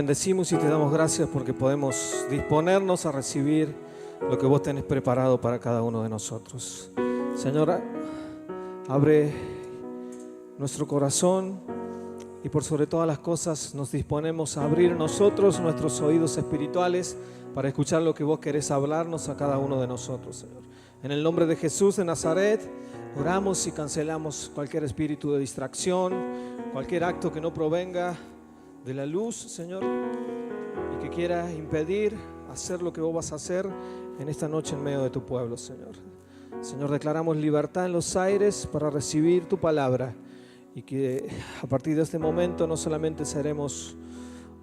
bendecimos y te damos gracias porque podemos disponernos a recibir lo que vos tenés preparado para cada uno de nosotros. Señora, abre nuestro corazón y por sobre todas las cosas nos disponemos a abrir nosotros nuestros oídos espirituales para escuchar lo que vos querés hablarnos a cada uno de nosotros, Señor. En el nombre de Jesús de Nazaret, oramos y cancelamos cualquier espíritu de distracción, cualquier acto que no provenga de la luz, Señor, y que quiera impedir hacer lo que vos vas a hacer en esta noche en medio de tu pueblo, Señor. Señor, declaramos libertad en los aires para recibir tu palabra y que a partir de este momento no solamente seremos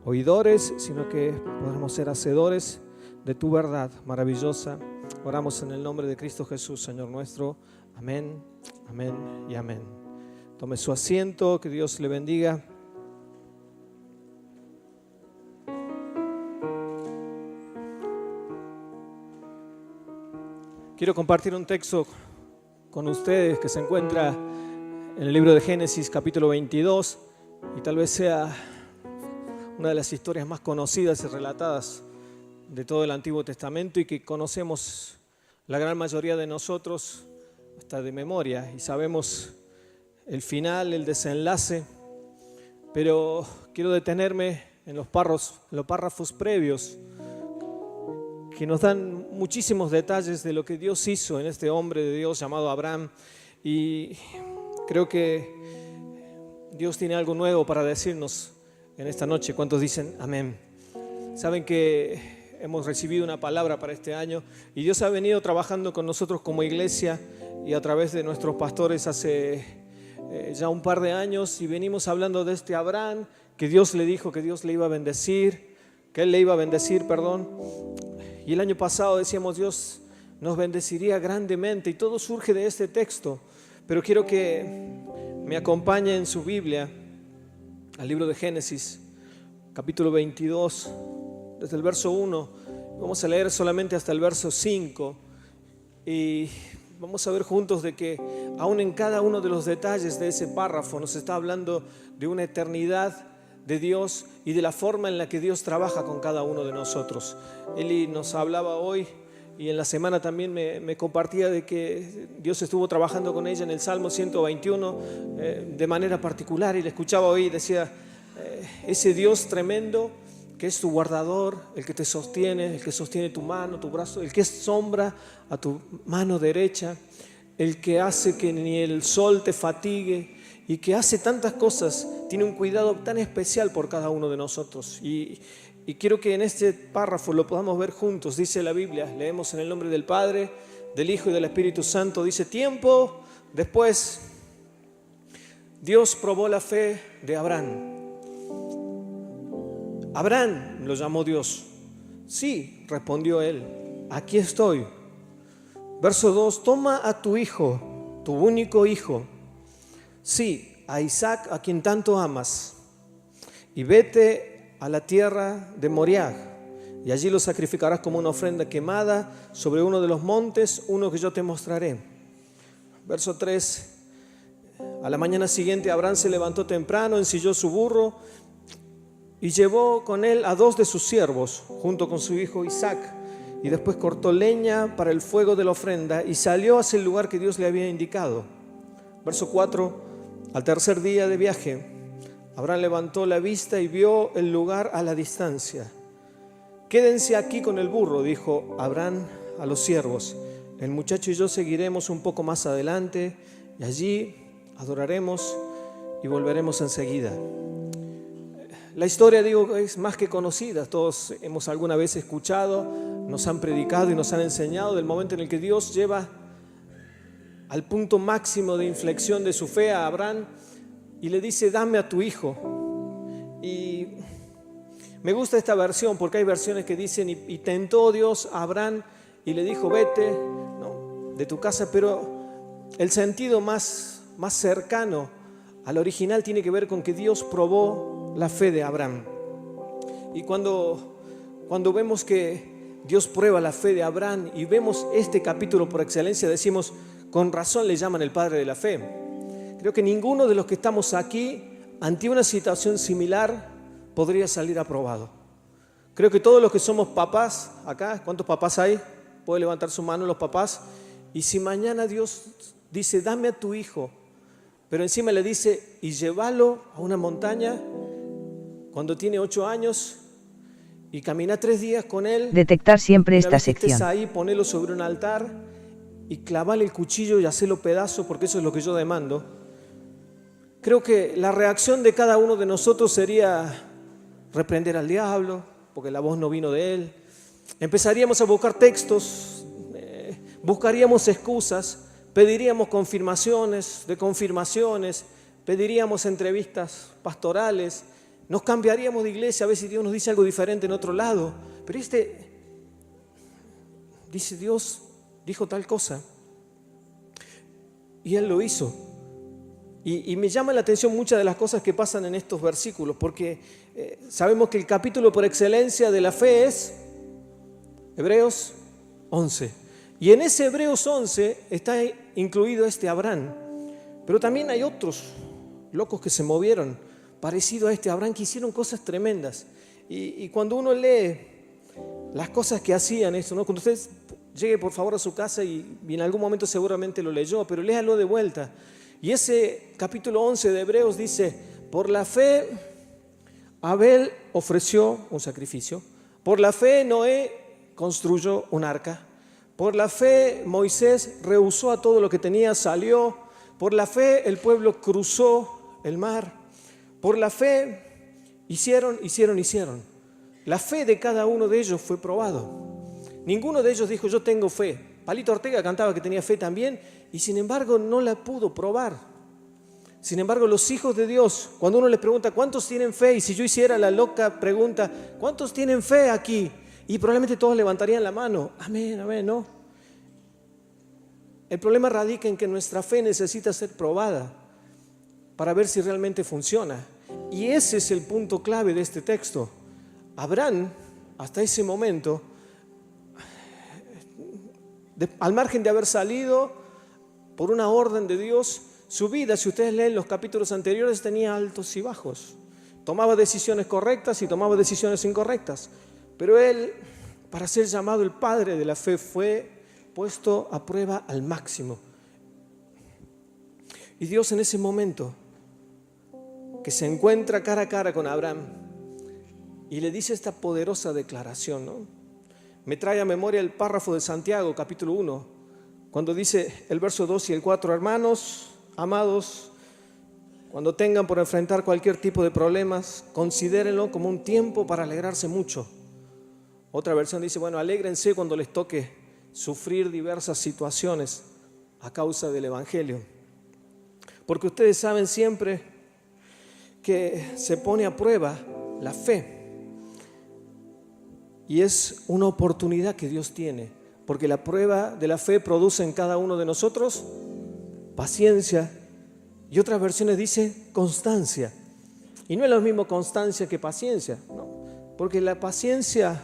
oidores, sino que podremos ser hacedores de tu verdad maravillosa. Oramos en el nombre de Cristo Jesús, Señor nuestro. Amén, amén y amén. Tome su asiento, que Dios le bendiga. Quiero compartir un texto con ustedes que se encuentra en el libro de Génesis, capítulo 22, y tal vez sea una de las historias más conocidas y relatadas de todo el Antiguo Testamento y que conocemos la gran mayoría de nosotros hasta de memoria y sabemos el final, el desenlace, pero quiero detenerme en los párrafos previos que nos dan muchísimos detalles de lo que Dios hizo en este hombre de Dios llamado Abraham, y creo que Dios tiene algo nuevo para decirnos en esta noche. ¿Cuántos dicen amén? Saben que hemos recibido una palabra para este año y Dios ha venido trabajando con nosotros como iglesia y a través de nuestros pastores hace ya un par de años, y venimos hablando de este Abraham que Dios le dijo que Dios le iba a bendecir, que Él le iba a bendecir, Y el año pasado decíamos Dios nos bendeciría grandemente y todo surge de este texto. Pero quiero que me acompañe en su Biblia al libro de Génesis, capítulo 22, desde el verso 1. Vamos a leer solamente hasta el verso 5 y vamos a ver juntos de que aún en cada uno de los detalles de ese párrafo nos está hablando de una eternidad de Dios y de la forma en la que Dios trabaja con cada uno de nosotros. Eli nos hablaba hoy y en la semana también me compartía de que Dios estuvo trabajando con ella en el Salmo 121 de manera particular, y le escuchaba hoy y decía, ese Dios tremendo que es tu guardador, el que te sostiene, el que sostiene tu mano, tu brazo, el que es sombra a tu mano derecha, el que hace que ni el sol te fatigue, y que hace tantas cosas, tiene un cuidado tan especial por cada uno de nosotros. Y quiero que en este párrafo lo podamos ver juntos. Dice la Biblia, leemos en el nombre del Padre, del Hijo y del Espíritu Santo. Dice, tiempo después, Dios probó la fe de Abraham. Abraham, lo llamó Dios. Sí, respondió él, aquí estoy. Verso 2, toma a tu hijo, tu único hijo, sí, a Isaac, a quien tanto amas, y vete a la tierra de Moriah, y allí lo sacrificarás como una ofrenda quemada sobre uno de los montes, uno que yo te mostraré. Verso 3, a la mañana siguiente Abraham se levantó temprano, ensilló su burro y llevó con él a 2 de sus siervos, junto con su hijo Isaac, y después cortó leña para el fuego de la ofrenda y salió hacia el lugar que Dios le había indicado. Verso 4, al tercer día de viaje, Abraham levantó la vista y vio el lugar a la distancia. Quédense aquí con el burro, dijo Abraham a los siervos. El muchacho y yo seguiremos un poco más adelante y allí adoraremos y volveremos enseguida. La historia, digo, es más que conocida. Todos hemos alguna vez escuchado, nos han predicado y nos han enseñado del momento en el que Dios lleva al punto máximo de inflexión de su fe a Abraham y le dice, dame a tu hijo. Y me gusta esta versión porque hay versiones que dicen, y tentó Dios a Abraham y le dijo, vete, ¿no?, de tu casa, pero el sentido más cercano al original tiene que ver con que Dios probó la fe de Abraham. Y cuando vemos que Dios prueba la fe de Abraham y vemos este capítulo por excelencia, decimos, con razón le llaman el padre de la fe. Creo que ninguno de los que estamos aquí ante una situación similar podría salir aprobado. Creo que todos los que somos papás acá, ¿cuántos papás hay? Puede levantar su mano los papás. Y si mañana Dios dice, dame a tu hijo, pero encima le dice, y llévalo a una montaña cuando tiene 8 años y camina 3 días con él. Detectar siempre esta Una vez que sección. estés ahí, ponelo sobre un altar y clavale el cuchillo y hacelo pedazo, porque eso es lo que yo demando. Creo que la reacción de cada uno de nosotros sería reprender al diablo, porque la voz no vino de él. Empezaríamos a buscar textos, buscaríamos excusas, pediríamos confirmaciones de confirmaciones, pediríamos entrevistas pastorales, nos cambiaríamos de iglesia a ver si Dios nos dice algo diferente en otro lado. Pero dice Dios, dijo tal cosa. Y Él lo hizo. Y me llama la atención muchas de las cosas que pasan en estos versículos, porque sabemos que el capítulo por excelencia de la fe es Hebreos 11. Y en ese Hebreos 11 está incluido este Abraham. Pero también hay otros locos que se movieron, parecido a este Abraham, que hicieron cosas tremendas. Y cuando uno lee las cosas que hacían esto, ¿no? Cuando usted llegue por favor a su casa y en algún momento seguramente lo leyó, pero léalo de vuelta. Y ese capítulo 11 de Hebreos dice, por la fe Abel ofreció un sacrificio, por la fe Noé construyó un arca, por la fe Moisés rehusó a todo lo que tenía, salió, por la fe el pueblo cruzó el mar, por la fe hicieron. La fe de cada uno de ellos fue probado. Ninguno de ellos dijo, yo tengo fe. Palito Ortega cantaba que tenía fe también, y sin embargo no la pudo probar. Sin embargo, los hijos de Dios, cuando uno les pregunta, ¿cuántos tienen fe? Y si yo hiciera la loca pregunta, ¿cuántos tienen fe aquí? Y probablemente todos levantarían la mano. Amén, amén, ¿no? El problema radica en que nuestra fe necesita ser probada para ver si realmente funciona. Y ese es el punto clave de este texto. Abraham, hasta ese momento, al margen de haber salido por una orden de Dios, su vida, si ustedes leen los capítulos anteriores, tenía altos y bajos. Tomaba decisiones correctas y tomaba decisiones incorrectas. Pero él, para ser llamado el padre de la fe, fue puesto a prueba al máximo. Y Dios en ese momento, que se encuentra cara a cara con Abraham y le dice esta poderosa declaración, ¿no? Me trae a memoria el párrafo de Santiago, capítulo 1, cuando dice el verso 2 y el 4, hermanos, amados, cuando tengan por enfrentar cualquier tipo de problemas, considérenlo como un tiempo para alegrarse mucho. Otra versión dice, bueno, alégrense cuando les toque sufrir diversas situaciones a causa del Evangelio. Porque ustedes saben siempre que se pone a prueba la fe. Y es una oportunidad que Dios tiene, porque la prueba de la fe produce en cada uno de nosotros paciencia, y otras versiones dice constancia. Y no es lo mismo constancia que paciencia, ¿no? Porque la paciencia,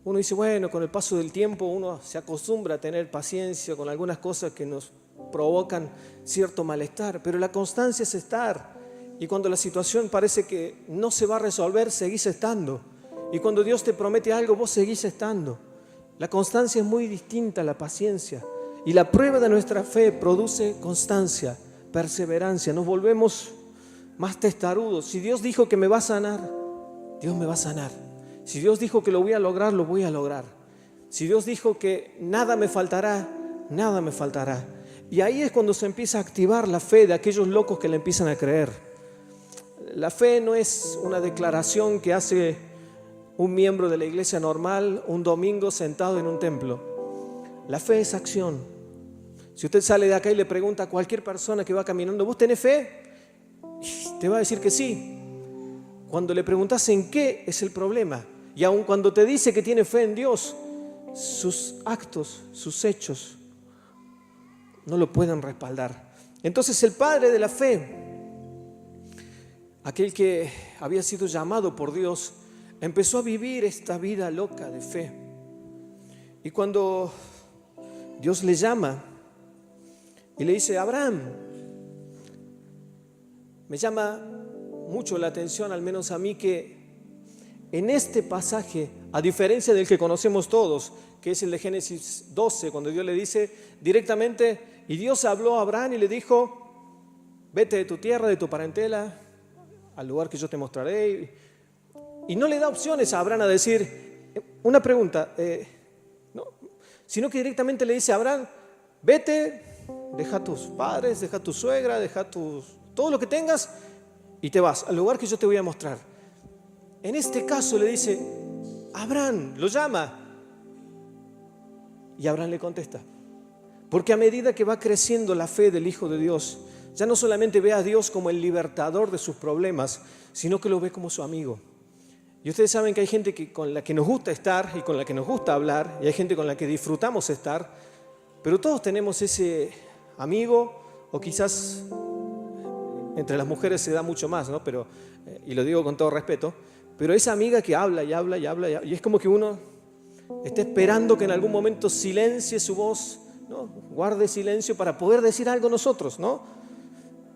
uno dice, bueno, con el paso del tiempo uno se acostumbra a tener paciencia con algunas cosas que nos provocan cierto malestar, pero la constancia es estar, y cuando la situación parece que no se va a resolver, seguís estando. Y cuando Dios te promete algo, vos seguís estando. La constancia es muy distinta a la paciencia. Y la prueba de nuestra fe produce constancia, perseverancia. Nos volvemos más testarudos. Si Dios dijo que me va a sanar, Dios me va a sanar. Si Dios dijo que lo voy a lograr, lo voy a lograr. Si Dios dijo que nada me faltará, nada me faltará. Y ahí es cuando se empieza a activar la fe de aquellos locos que le empiezan a creer. La fe no es una declaración que hace un miembro de la iglesia normal un domingo sentado en un templo. La fe es acción. Si usted sale de acá y le pregunta a cualquier persona que va caminando, ¿vos tenés fe? Te va a decir que sí. Cuando le preguntas en qué, es el problema. Y aun cuando te dice que tiene fe en Dios, sus actos, sus hechos no lo pueden respaldar. Entonces el padre de la fe, aquel que había sido llamado por Dios, empezó a vivir esta vida loca de fe. Y cuando Dios le llama y le dice, Abraham, me llama mucho la atención, al menos a mí, que en este pasaje, a diferencia del que conocemos todos, que es el de Génesis 12, cuando Dios le dice directamente, y Dios habló a Abraham y le dijo, vete de tu tierra, de tu parentela, al lugar que yo te mostraré. Y no le da opciones a Abraham a decir, una pregunta, no, sino que directamente le dice a Abraham, vete, deja a tus padres, deja a tu suegra, deja todo lo que tengas y te vas al lugar que yo te voy a mostrar. En este caso le dice, Abraham, lo llama. Y Abraham le contesta. Porque a medida que va creciendo la fe del Hijo de Dios, ya no solamente ve a Dios como el libertador de sus problemas, sino que lo ve como su amigo. Y ustedes saben que hay gente con la que nos gusta estar y con la que nos gusta hablar, y hay gente con la que disfrutamos estar, pero todos tenemos ese amigo, o quizás entre las mujeres se da mucho más, ¿no? Pero, y lo digo con todo respeto, pero esa amiga que habla y habla y habla, y es como que uno está esperando que en algún momento silencie su voz, ¿no? Guarde silencio para poder decir algo nosotros, ¿no?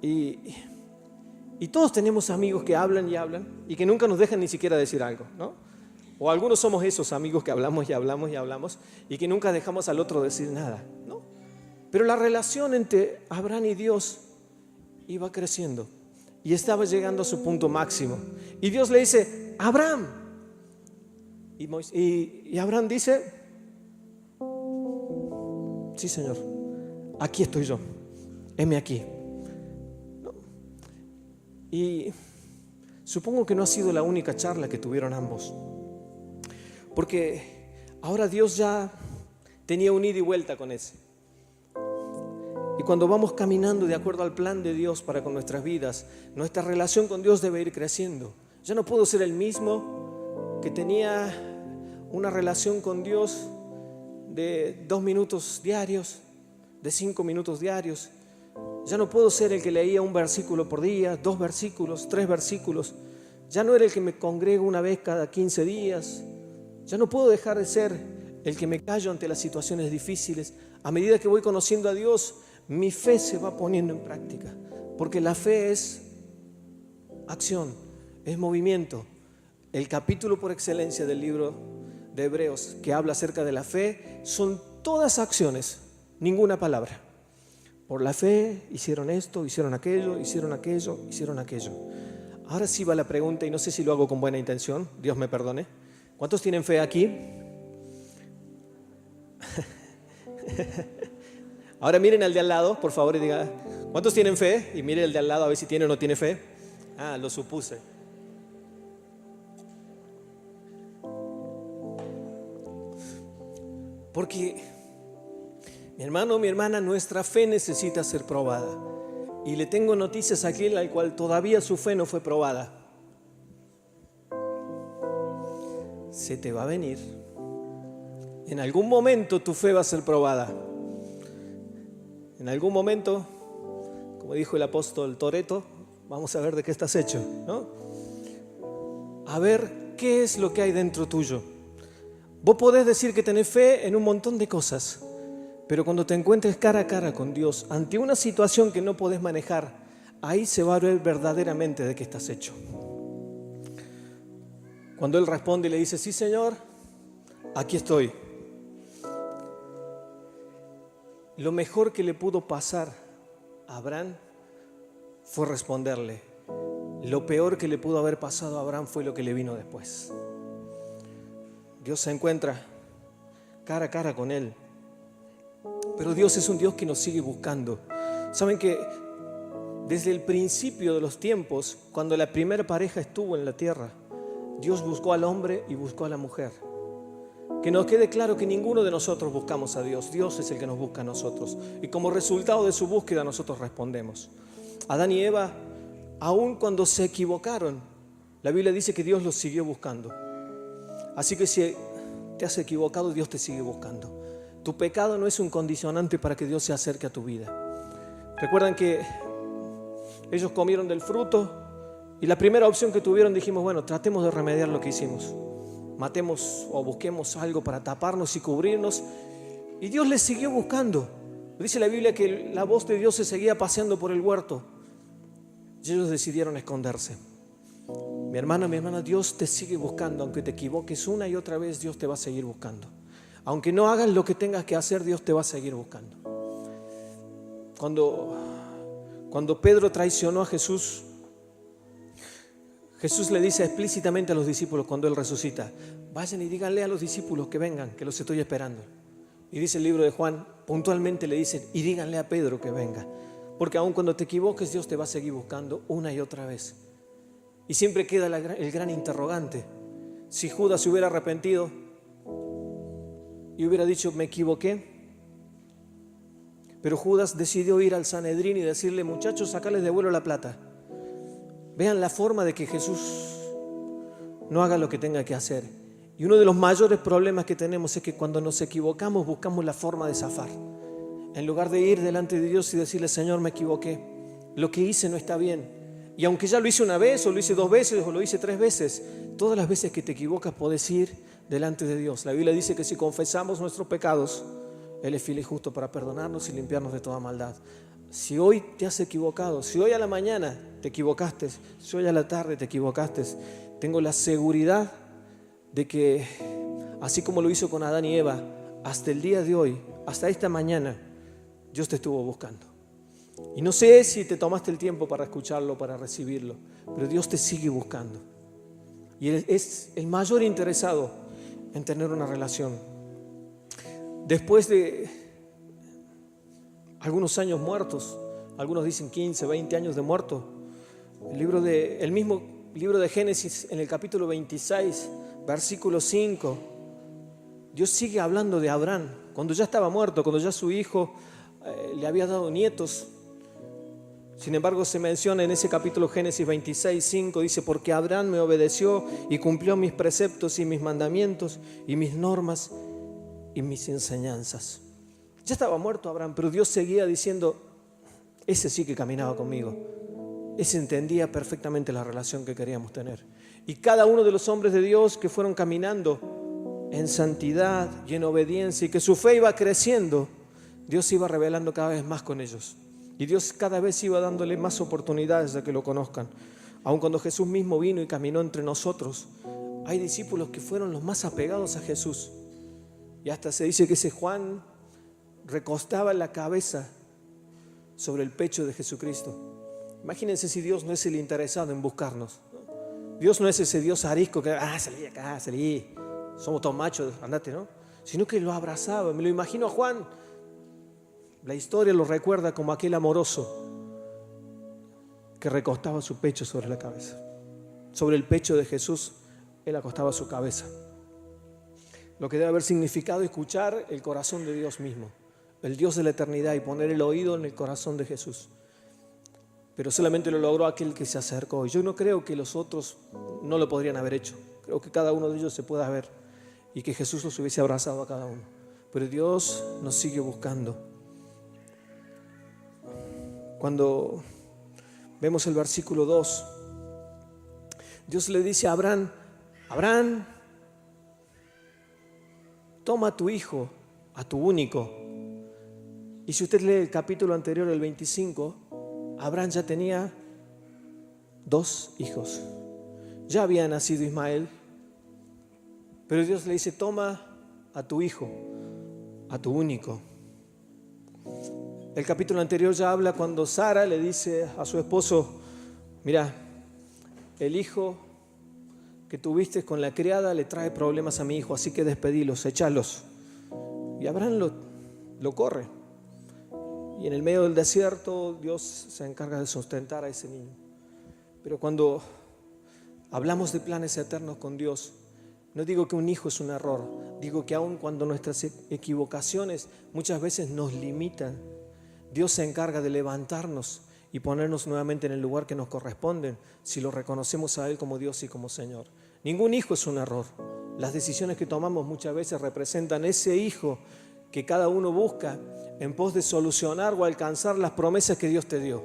Y todos tenemos amigos que hablan y hablan y que nunca nos dejan ni siquiera decir algo, ¿no? O algunos somos esos amigos que hablamos y hablamos y hablamos y que nunca dejamos al otro decir nada, ¿no? Pero la relación entre Abraham y Dios iba creciendo y estaba llegando a su punto máximo. Y Dios le dice, Abraham. Y Abraham dice, sí, Señor, aquí estoy yo, heme aquí. ¿No? Y supongo que no ha sido la única charla que tuvieron ambos, porque ahora Dios ya tenía un ida y vuelta con ese. Y cuando vamos caminando de acuerdo al plan de Dios para con nuestras vidas, nuestra relación con Dios debe ir creciendo. Yo no puedo ser el mismo que tenía una relación con Dios de 2 minutos diarios, de 5 minutos diarios. Ya no puedo ser el que leía un versículo por día, 2 versículos, 3 versículos. Ya no era el que me congrego una vez cada 15 días. Ya no puedo dejar de ser el que me callo ante las situaciones difíciles. A medida que voy conociendo a Dios, mi fe se va poniendo en práctica, porque la fe es acción, es movimiento. El capítulo por excelencia del libro de Hebreos que habla acerca de la fe son todas acciones, ninguna palabra. Por la fe hicieron esto, hicieron aquello, hicieron aquello, hicieron aquello. Ahora sí va la pregunta, y no sé si lo hago con buena intención, Dios me perdone. ¿Cuántos tienen fe aquí? Ahora miren al de al lado, por favor, y digan, ¿cuántos tienen fe? Y miren al de al lado a ver si tiene o no tiene fe. Ah, lo supuse. Porque, mi hermano, mi hermana, nuestra fe necesita ser probada. Y le tengo noticias a aquel al cual todavía su fe no fue probada. Se te va a venir. En algún momento tu fe va a ser probada. En algún momento, como dijo el apóstol Toretto, vamos a ver de qué estás hecho, ¿no? A ver qué es lo que hay dentro tuyo. Vos podés decir que tenés fe en un montón de cosas, pero cuando te encuentres cara a cara con Dios, ante una situación que no podés manejar, ahí se va a ver verdaderamente de qué estás hecho. Cuando Él responde y le dice, sí, Señor, aquí estoy. Lo mejor que le pudo pasar a Abraham fue responderle. Lo peor que le pudo haber pasado a Abraham fue lo que le vino después. Dios se encuentra cara a cara con él. Pero Dios es un Dios que nos sigue buscando. Saben que desde el principio de los tiempos, cuando la primera pareja estuvo en la tierra, Dios buscó al hombre y buscó a la mujer. Que nos quede claro que ninguno de nosotros buscamos a Dios. Dios es el que nos busca a nosotros. Y como resultado de su búsqueda nosotros respondemos. Adán y Eva, aun cuando se equivocaron, la Biblia dice que Dios los siguió buscando. Así que si te has equivocado, Dios te sigue buscando. Tu pecado no es un condicionante para que Dios se acerque a tu vida. Recuerdan que ellos comieron del fruto y la primera opción que tuvieron, dijimos, bueno, tratemos de remediar lo que hicimos. Matemos o busquemos algo para taparnos y cubrirnos. Y Dios les siguió buscando. Dice la Biblia que la voz de Dios se seguía paseando por el huerto. Y ellos decidieron esconderse. Mi hermana, Dios te sigue buscando. Aunque te equivoques una y otra vez, Dios te va a seguir buscando. Aunque no hagas lo que tengas que hacer, Dios te va a seguir buscando. Cuando Pedro traicionó a Jesús, Jesús le dice explícitamente a los discípulos cuando Él resucita: vayan y díganle a los discípulos que vengan, que los estoy esperando. Y dice el libro de Juan, puntualmente le dice: y díganle a Pedro que venga. Porque aun cuando te equivoques, Dios te va a seguir buscando una y otra vez. Y siempre queda el gran interrogante: si Judas se hubiera arrepentido y hubiera dicho me equivoqué, pero Judas decidió ir al Sanedrín y decirle: muchachos, sacarles de vuelo la plata. Vean la forma de que Jesús no haga lo que tenga que hacer. Y uno de los mayores problemas que tenemos es que cuando nos equivocamos buscamos la forma de zafar. En lugar de ir delante de Dios y decirle: Señor, me equivoqué, lo que hice no está bien. Y aunque ya lo hice una vez, o lo hice 2 veces, o lo hice 3 veces, todas las veces que te equivocas podés ir delante de Dios. La Biblia dice que si confesamos nuestros pecados, Él es fiel y justo para perdonarnos y limpiarnos de toda maldad. Si hoy te has equivocado, si hoy a la mañana te equivocaste, si hoy a la tarde te equivocaste, tengo la seguridad de que, así como lo hizo con Adán y Eva, hasta el día de hoy, hasta esta mañana, Dios te estuvo buscando. Y no sé si te tomaste el tiempo para escucharlo, para recibirlo, pero Dios te sigue buscando. Y Él es el mayor interesado en tener una relación. Después de algunos años muertos, algunos dicen 15, 20 años de muerto, el mismo libro de Génesis, en el capítulo 26, versículo 5, Dios sigue hablando de Abraham, cuando ya estaba muerto, cuando ya su hijo le había dado nietos. Sin embargo, se menciona en ese capítulo Génesis 26, 5, dice: porque Abraham me obedeció y cumplió mis preceptos y mis mandamientos y mis normas y mis enseñanzas. Ya estaba muerto Abraham, pero Dios seguía diciendo: ese sí que caminaba conmigo, ese entendía perfectamente la relación que queríamos tener. Y cada uno de los hombres de Dios que fueron caminando en santidad y en obediencia, y que su fe iba creciendo, Dios iba revelando cada vez más con ellos. Y Dios cada vez iba dándole más oportunidades de que lo conozcan. Aun cuando Jesús mismo vino y caminó entre nosotros, hay discípulos que fueron los más apegados a Jesús. Y hasta se dice que ese Juan recostaba la cabeza sobre el pecho de Jesucristo. Imagínense si Dios no es el interesado en buscarnos. Dios no es ese Dios arisco que salí acá, salí, somos todos machos, andate, ¿no? Sino que lo abrazaba. Me lo imagino a Juan. La historia lo recuerda como aquel amoroso que recostaba su pecho sobre la cabeza. Sobre el pecho de Jesús, Él acostaba su cabeza. Lo que debe haber significado escuchar el corazón de Dios mismo, el Dios de la eternidad, y poner el oído en el corazón de Jesús. Pero solamente lo logró aquel que se acercó. Y yo no creo que los otros no lo podrían haber hecho. Creo que cada uno de ellos se pueda ver y que Jesús los hubiese abrazado a cada uno. Pero Dios nos sigue buscando. Cuando vemos el versículo 2, Dios le dice a Abraham: Abraham, toma a tu hijo, a tu único. Y si usted lee el capítulo anterior, el 25, Abraham ya tenía 2 hijos. Ya había nacido Ismael, pero Dios le dice: toma a tu hijo, a tu único. El capítulo anterior ya habla cuando Sara le dice a su esposo: mira, el hijo que tuviste con la criada le trae problemas a mi hijo, así que despedilos, échalos. Y Abraham lo corre. Y en el medio del desierto Dios se encarga de sustentar a ese niño. Pero cuando hablamos de planes eternos con Dios, no digo que un hijo es un error, digo que aun cuando nuestras equivocaciones muchas veces nos limitan, Dios se encarga de levantarnos y ponernos nuevamente en el lugar que nos corresponde si lo reconocemos a Él como Dios y como Señor. Ningún hijo es un error. Las decisiones que tomamos muchas veces representan ese hijo que cada uno busca en pos de solucionar o alcanzar las promesas que Dios te dio.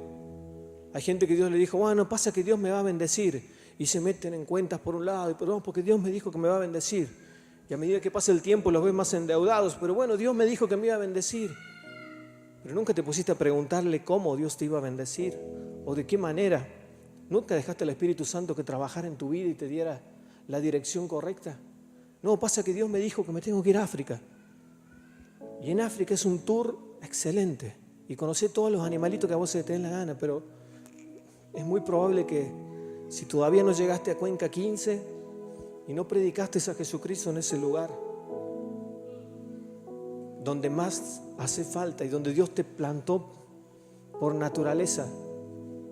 Hay gente que Dios le dijo: bueno, pasa que Dios me va a bendecir, y se meten en cuentas por un lado, y perdón, porque Dios me dijo que me va a bendecir. Y a medida que pasa el tiempo los ves más endeudados, pero bueno, Dios me dijo que me iba a bendecir. Pero nunca te pusiste a preguntarle cómo Dios te iba a bendecir o de qué manera. ¿Nunca dejaste al Espíritu Santo que trabajara en tu vida y te diera la dirección correcta? No, pasa que Dios me dijo que me tengo que ir a África. Y en África es un tour excelente. Y conocí todos los animalitos que a vos se te den la gana, pero es muy probable que si todavía no llegaste a Cuenca 15 y no predicaste a Jesucristo en ese lugar, donde más hace falta y donde Dios te plantó por naturaleza.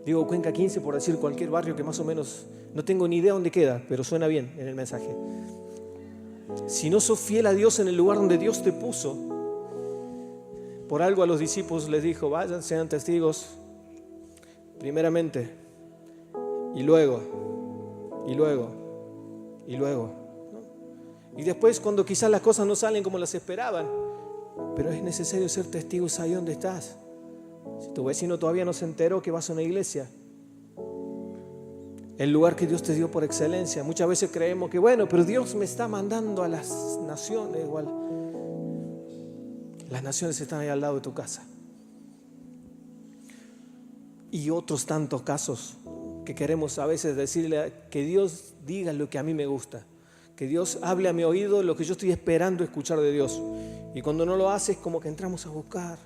Digo Cuenca 15 por decir cualquier barrio que más o menos, no tengo ni idea dónde queda, pero suena bien en el mensaje. Si no sos fiel a Dios en el lugar donde Dios te puso, por algo a los discípulos les dijo, vayan, sean testigos, primeramente, y luego, ¿no? Y después cuando quizás las cosas no salen como las esperaban, pero es necesario ser testigos ahí donde estás. Si tu vecino todavía no se enteró que vas a una iglesia, el lugar que Dios te dio por excelencia, muchas veces creemos que bueno, pero Dios me está mandando a las naciones, igual. Las naciones están ahí al lado de tu casa. Y otros tantos casos que queremos a veces decirle que Dios diga lo que a mí me gusta, que Dios hable a mi oído lo que yo estoy esperando escuchar de Dios. Y cuando no lo hace es como que entramos a buscar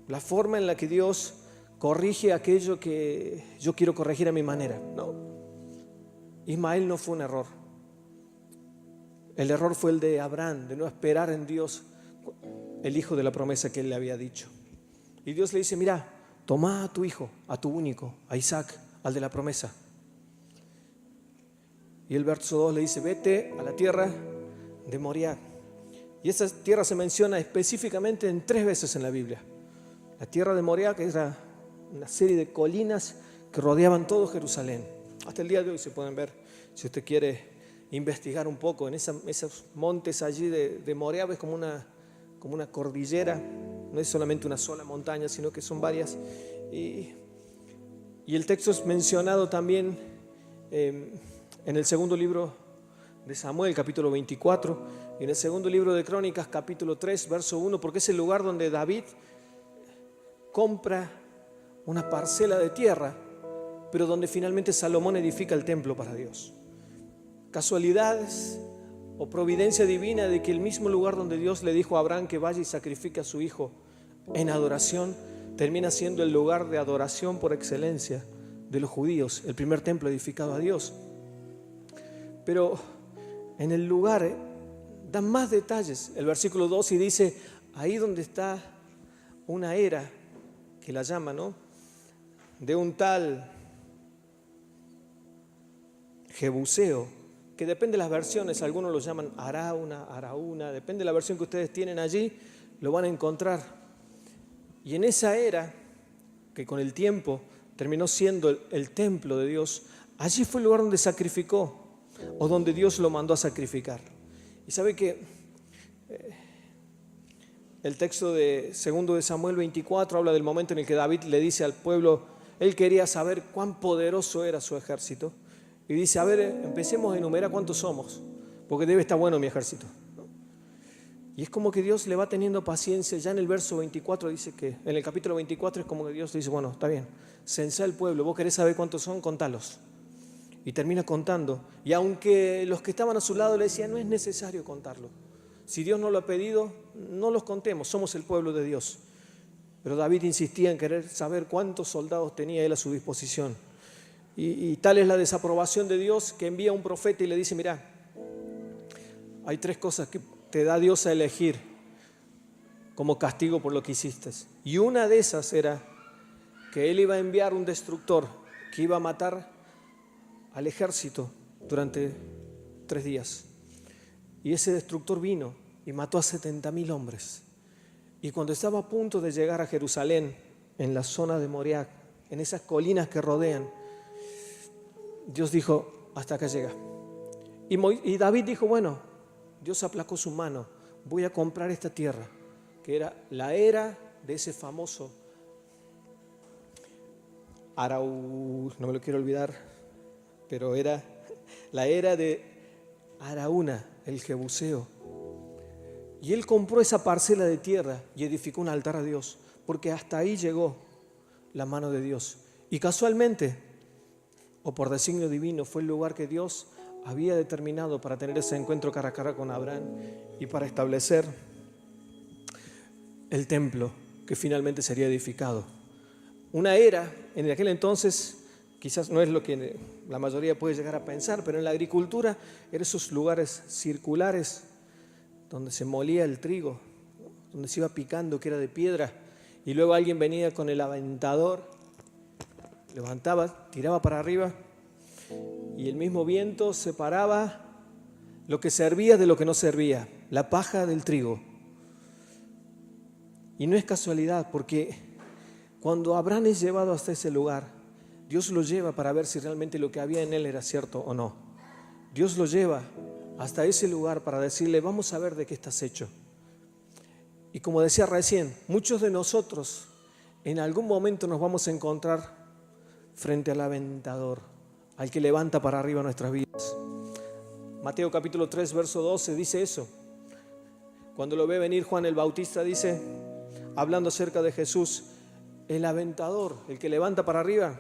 la forma en la que Dios corrige aquello que yo quiero corregir a mi manera. No, Ismael no fue un error. El error fue el de Abraham, de no esperar en Dios el hijo de la promesa que él le había dicho. Y Dios le dice, mira, toma a tu hijo, a tu único, a Isaac, al de la promesa. Y el verso 2 le dice, vete a la tierra de Moriah. Y esa tierra se menciona específicamente en 3 veces en la Biblia. La tierra de Moriah, que era una serie de colinas que rodeaban todo Jerusalén. Hasta el día de hoy se pueden ver, si usted quiere investigar un poco, en esos montes allí de Moriah, es como una cordillera, no es solamente una sola montaña, sino que son varias. Y el texto es mencionado también en el segundo libro de Samuel, capítulo 24, y en el segundo libro de Crónicas, capítulo 3, verso 1, porque es el lugar donde David compra una parcela de tierra, pero donde finalmente Salomón edifica el templo para Dios. Casualidades o providencia divina de que el mismo lugar donde Dios le dijo a Abraham que vaya y sacrifique a su hijo en adoración, termina siendo el lugar de adoración por excelencia de los judíos, el primer templo edificado a Dios. Pero en el lugar dan más detalles. El versículo 2 y dice, ahí donde está una era, que la llama, ¿no?, de un tal Jebuseo, que depende de las versiones, algunos lo llaman Araúna, depende de la versión que ustedes tienen allí, lo van a encontrar. Y en esa era, que con el tiempo terminó siendo el templo de Dios, allí fue el lugar donde sacrificó, o donde Dios lo mandó a sacrificar. Y sabe que el texto de 2 de Samuel 24 habla del momento en el que David le dice al pueblo, él quería saber cuán poderoso era su ejército. Y dice, a ver, empecemos a enumerar cuántos somos, porque debe estar bueno mi ejército. Y es como que Dios le va teniendo paciencia. Ya en el verso 24 dice que, en el capítulo 24 es como que Dios le dice, bueno, está bien, censá el pueblo, vos querés saber cuántos son, contalos. Y termina contando. Y aunque los que estaban a su lado le decían, no es necesario contarlo. Si Dios no lo ha pedido, no los contemos, somos el pueblo de Dios. Pero David insistía en querer saber cuántos soldados tenía él a su disposición. Y tal es la desaprobación de Dios que envía a un profeta y le dice, mira, hay 3 cosas que te da Dios a elegir como castigo por lo que hiciste. Y una de esas era que él iba a enviar un destructor que iba a matar al ejército durante 3 días. Y ese destructor vino y mató a 70,000 hombres. Y cuando estaba a punto de llegar a Jerusalén, en la zona de Moriah, en esas colinas que rodean, Dios dijo, hasta acá llega. Y David dijo, bueno, Dios aplacó su mano, voy a comprar esta tierra, que era la era de ese famoso Araú, no me lo quiero olvidar, pero era la era de Araúna, el Jebuseo. Y él compró esa parcela de tierra y edificó un altar a Dios, porque hasta ahí llegó la mano de Dios. Y casualmente, o por designio divino, fue el lugar que Dios había determinado para tener ese encuentro cara a cara con Abraham y para establecer el templo que finalmente sería edificado. Una era, en aquel entonces, quizás no es lo que la mayoría puede llegar a pensar, pero en la agricultura eran esos lugares circulares donde se molía el trigo, donde se iba picando, que era de piedra, y luego alguien venía con el aventador, levantaba, tiraba para arriba, y el mismo viento separaba lo que servía de lo que no servía, la paja del trigo. Y no es casualidad, porque cuando Abraham es llevado hasta ese lugar, Dios lo lleva para ver si realmente lo que había en él era cierto o no. Dios lo lleva hasta ese lugar para decirle, vamos a ver de qué estás hecho. Y como decía recién, muchos de nosotros en algún momento nos vamos a encontrar frente al aventador, al que levanta para arriba nuestras vidas. Mateo capítulo 3, verso 12 dice eso. Cuando lo ve venir Juan el Bautista dice, hablando acerca de Jesús, el aventador, el que levanta para arriba,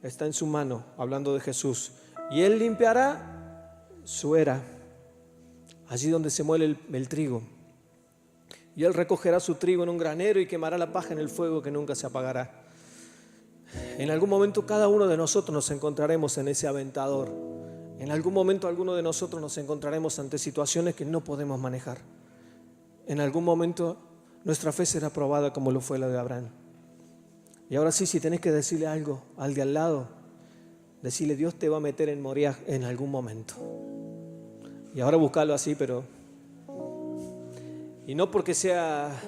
está en su mano, hablando de Jesús. Y él limpiará su era, allí donde se muele el trigo. Y él recogerá su trigo en un granero y quemará la paja en el fuego que nunca se apagará. En algún momento cada uno de nosotros nos encontraremos en ese aventador. En algún momento alguno de nosotros nos encontraremos ante situaciones que no podemos manejar. En algún momento nuestra fe será probada como lo fue la de Abraham. Y ahora sí, si tenés que decirle algo al de al lado, decirle, Dios te va a meter en Moriah en algún momento. Y ahora buscarlo así, pero... Y no porque sea...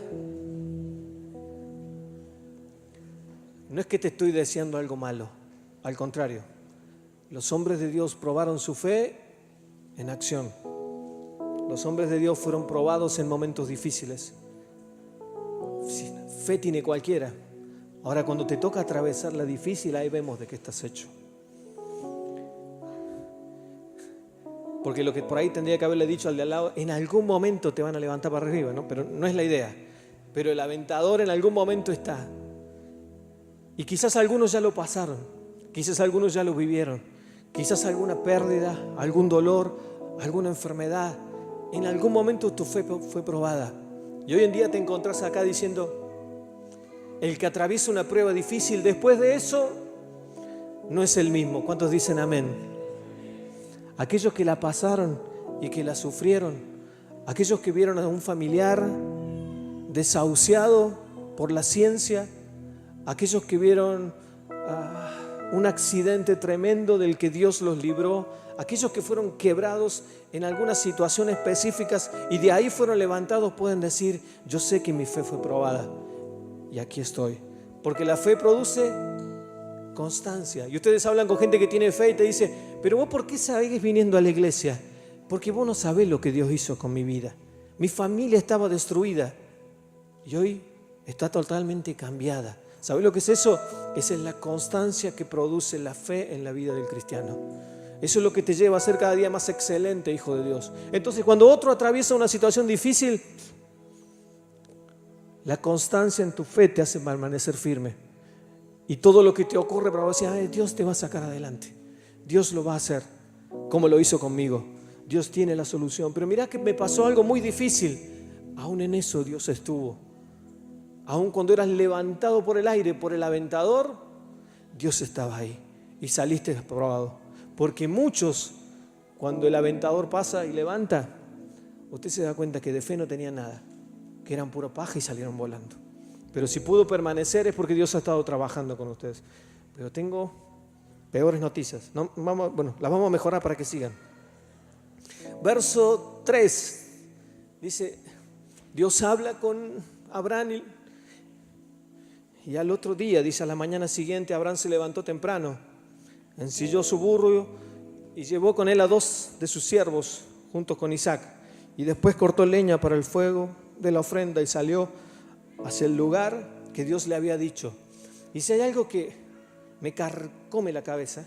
No es que te estoy deseando algo malo, al contrario. Los hombres de Dios probaron su fe en acción. Los hombres de Dios fueron probados en momentos difíciles. Fe tiene cualquiera. Ahora cuando te toca atravesar la difícil, ahí vemos de qué estás hecho. Porque lo que por ahí tendría que haberle dicho al de al lado, en algún momento te van a levantar para arriba, ¿no? Pero no es la idea. Pero el aventador en algún momento está. Y quizás algunos ya lo pasaron, quizás algunos ya lo vivieron, quizás alguna pérdida, algún dolor, alguna enfermedad. En algún momento tu fe fue probada. Y hoy en día te encontrás acá diciendo, el que atraviesa una prueba difícil después de eso no es el mismo. ¿Cuántos dicen amén? Aquellos que la pasaron y que la sufrieron, aquellos que vieron a un familiar desahuciado por la ciencia, aquellos que vieron un accidente tremendo del que Dios los libró, aquellos que fueron quebrados en algunas situaciones específicas y de ahí fueron levantados, pueden decir, yo sé que mi fe fue probada y aquí estoy. Porque la fe produce constancia. Y ustedes hablan con gente que tiene fe y te dice, pero vos ¿por qué sabés viniendo a la iglesia? Porque vos no sabés lo que Dios hizo con mi vida. Mi familia estaba destruida y hoy está totalmente cambiada. ¿Sabés lo que es eso? Esa es la constancia que produce la fe en la vida del cristiano. Eso es lo que te lleva a ser cada día más excelente, hijo de Dios. Entonces, cuando otro atraviesa una situación difícil, la constancia en tu fe te hace permanecer firme. Y todo lo que te ocurre, para decir, ay, Dios te va a sacar adelante. Dios lo va a hacer, como lo hizo conmigo. Dios tiene la solución. Pero mirá que me pasó algo muy difícil. Aún en eso Dios estuvo. Aún cuando eras levantado por el aire, por el aventador, Dios estaba ahí y saliste aprobado. Porque muchos, cuando el aventador pasa y levanta, usted se da cuenta que de fe no tenía nada, que eran pura paja y salieron volando. Pero si pudo permanecer es porque Dios ha estado trabajando con ustedes. Pero tengo peores noticias. Las vamos a mejorar para que sigan. Verso 3 dice, Dios habla con Abraham y al otro día, dice, a la mañana siguiente, Abraham se levantó temprano, ensilló su burro y llevó con él a 2 de sus siervos, junto con Isaac. Y después cortó leña para el fuego de la ofrenda y salió hacia el lugar que Dios le había dicho. Y si hay algo que me carcome la cabeza,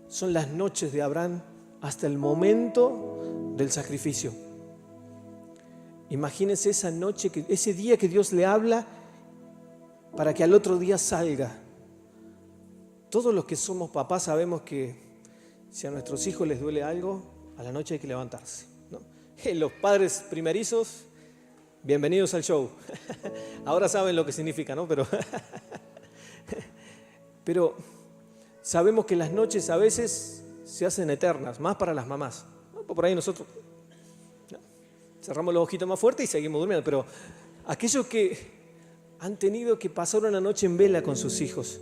son las noches de Abraham hasta el momento del sacrificio. Imagínense esa noche, ese día que Dios le habla para que al otro día salga. todos los que somos papás sabemos que si a nuestros hijos les duele algo, a la noche hay que levantarse, ¿no? Los padres primerizos, bienvenidos al show. Ahora saben lo que significa, ¿no? Pero sabemos que las noches a veces se hacen eternas, más para las mamás. Por ahí nosotros cerramos los ojitos más fuerte y seguimos durmiendo, pero aquellos que han tenido que pasar una noche en vela con sus hijos,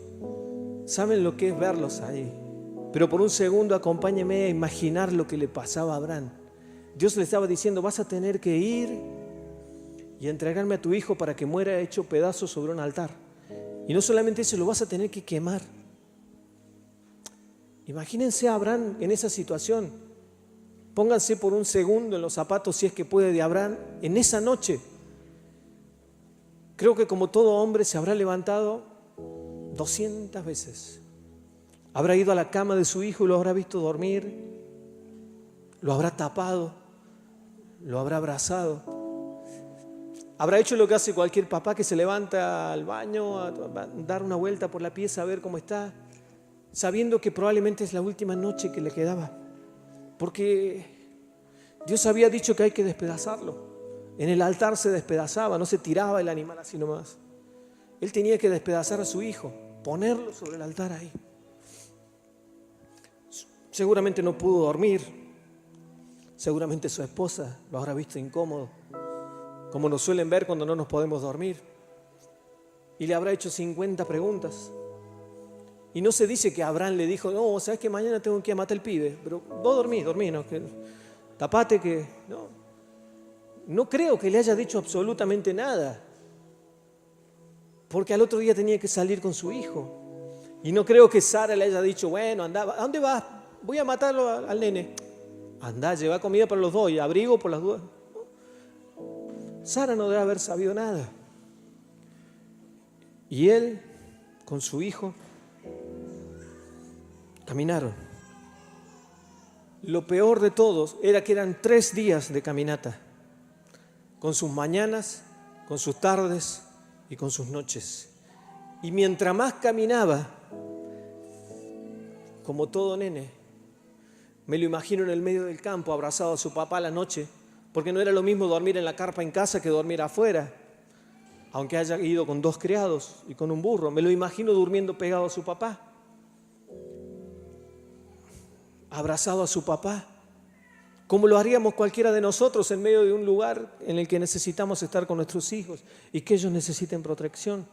saben lo que es verlos ahí. Pero por un segundo acompáñeme a imaginar lo que le pasaba a Abraham. Dios le estaba diciendo, vas a tener que ir y entregarme a tu hijo para que muera hecho pedazos sobre un altar. Y no solamente eso, lo vas a tener que quemar. Imagínense a Abraham en esa situación. Pónganse por un segundo en los zapatos, si es que puede, de Abraham en esa noche. Creo que como todo hombre se habrá levantado 200 veces. Habrá ido a la cama de su hijo y lo habrá visto dormir, lo habrá tapado, lo habrá abrazado. Habrá hecho lo que hace cualquier papá que se levanta al baño a dar una vuelta por la pieza a ver cómo está, sabiendo que probablemente es la última noche que le quedaba, porque Dios había dicho que hay que despedazarlo. En el altar se despedazaba, no se tiraba el animal así nomás. Él tenía que despedazar a su hijo, ponerlo sobre el altar ahí. Seguramente no pudo dormir, seguramente su esposa lo habrá visto incómodo, como nos suelen ver cuando no nos podemos dormir, y le habrá hecho 50 preguntas. Y no se dice que Abraham le dijo, no, sabes que mañana tengo que ir a matar al pibe, pero vos dormí, no, que tapate que... No creo que le haya dicho absolutamente nada, porque al otro día tenía que salir con su hijo. Y no creo que Sara le haya dicho, bueno, anda, ¿a dónde vas? Voy a matarlo al nene. Anda, lleva comida para los dos y abrigo por las dudas. Sara no debe haber sabido nada. Y él, con su hijo, caminaron. Lo peor de todos era que eran 3 días de caminata, con sus mañanas, con sus tardes y con sus noches. Y mientras más caminaba, como todo nene, me lo imagino en el medio del campo, abrazado a su papá a la noche, porque no era lo mismo dormir en la carpa en casa que dormir afuera, aunque haya ido con 2 criados y con un burro. Me lo imagino durmiendo pegado a su papá, abrazado a su papá, como lo haríamos cualquiera de nosotros en medio de un lugar en el que necesitamos estar con nuestros hijos y que ellos necesiten protección.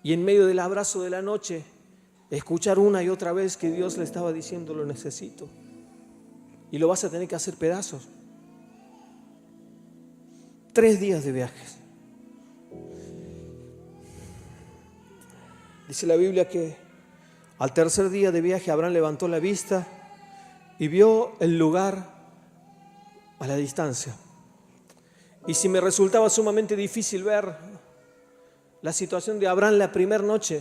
Y en medio del abrazo de la noche, escuchar una y otra vez que Dios le estaba diciendo, lo necesito. Y lo vas a tener que hacer pedazos. 3 días de viajes. Dice la Biblia que al tercer día de viaje Abraham levantó la vista y vio el lugar a la distancia. Y si me resultaba sumamente difícil ver la situación de Abraham la primera noche,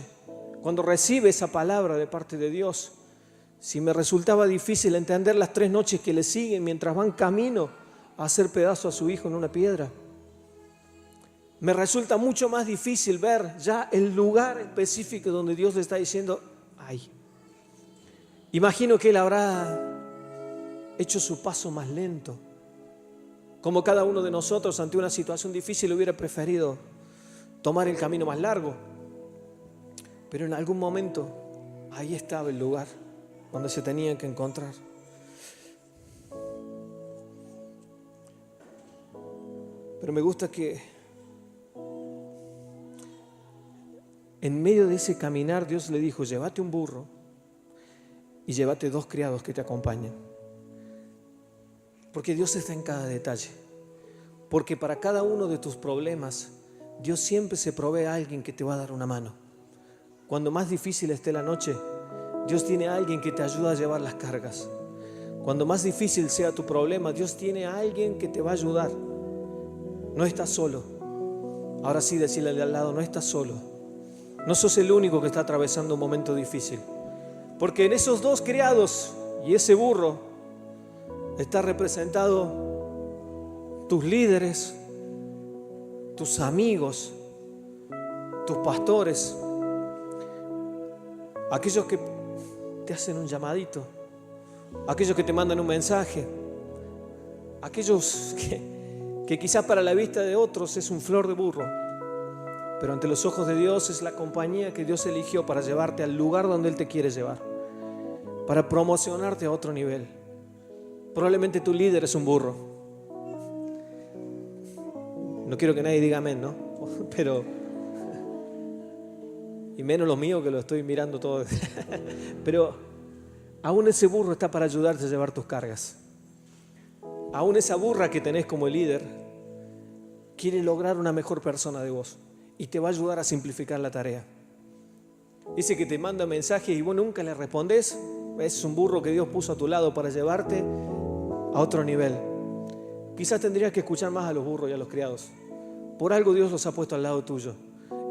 cuando recibe esa palabra de parte de Dios, si me resultaba difícil entender las 3 noches que le siguen mientras van camino a hacer pedazo a su hijo en una piedra, me resulta mucho más difícil ver ya el lugar específico donde Dios le está diciendo, ay. Imagino que él habrá hecho su paso más lento, como cada uno de nosotros ante una situación difícil hubiera preferido tomar el camino más largo. Pero en algún momento ahí estaba el lugar donde se tenían que encontrar. Pero me gusta que en medio de ese caminar Dios le dijo, llévate un burro y llévate 2 criados que te acompañen. Porque Dios está en cada detalle. Porque para cada uno de tus problemas Dios siempre se provee a alguien que te va a dar una mano. Cuando más difícil esté la noche, Dios tiene a alguien que te ayuda a llevar las cargas. Cuando más difícil sea tu problema, Dios tiene a alguien que te va a ayudar. No estás solo. Ahora sí, decirle al de al lado, no estás solo. No sos el único que está atravesando un momento difícil. Porque en esos 2 criados y ese burro está representado tus líderes, tus amigos, tus pastores, aquellos que te hacen un llamadito, aquellos que te mandan un mensaje, aquellos que quizás para la vista de otros es un flor de burro, pero ante los ojos de Dios es la compañía que Dios eligió para llevarte al lugar donde Él te quiere llevar, para promocionarte a otro nivel. Probablemente tu líder es un burro. No quiero que nadie diga amén, ¿no? Pero, y menos lo mío que lo estoy mirando todo. Pero aún ese burro está para ayudarte a llevar tus cargas. Aún esa burra que tenés como líder quiere lograr una mejor persona de vos y te va a ayudar a simplificar la tarea. Dice que te manda mensajes y vos nunca le respondés. Es un burro que Dios puso a tu lado para llevarte a otro nivel. Quizás tendrías que escuchar más a los burros y a los criados. Por algo Dios los ha puesto al lado tuyo.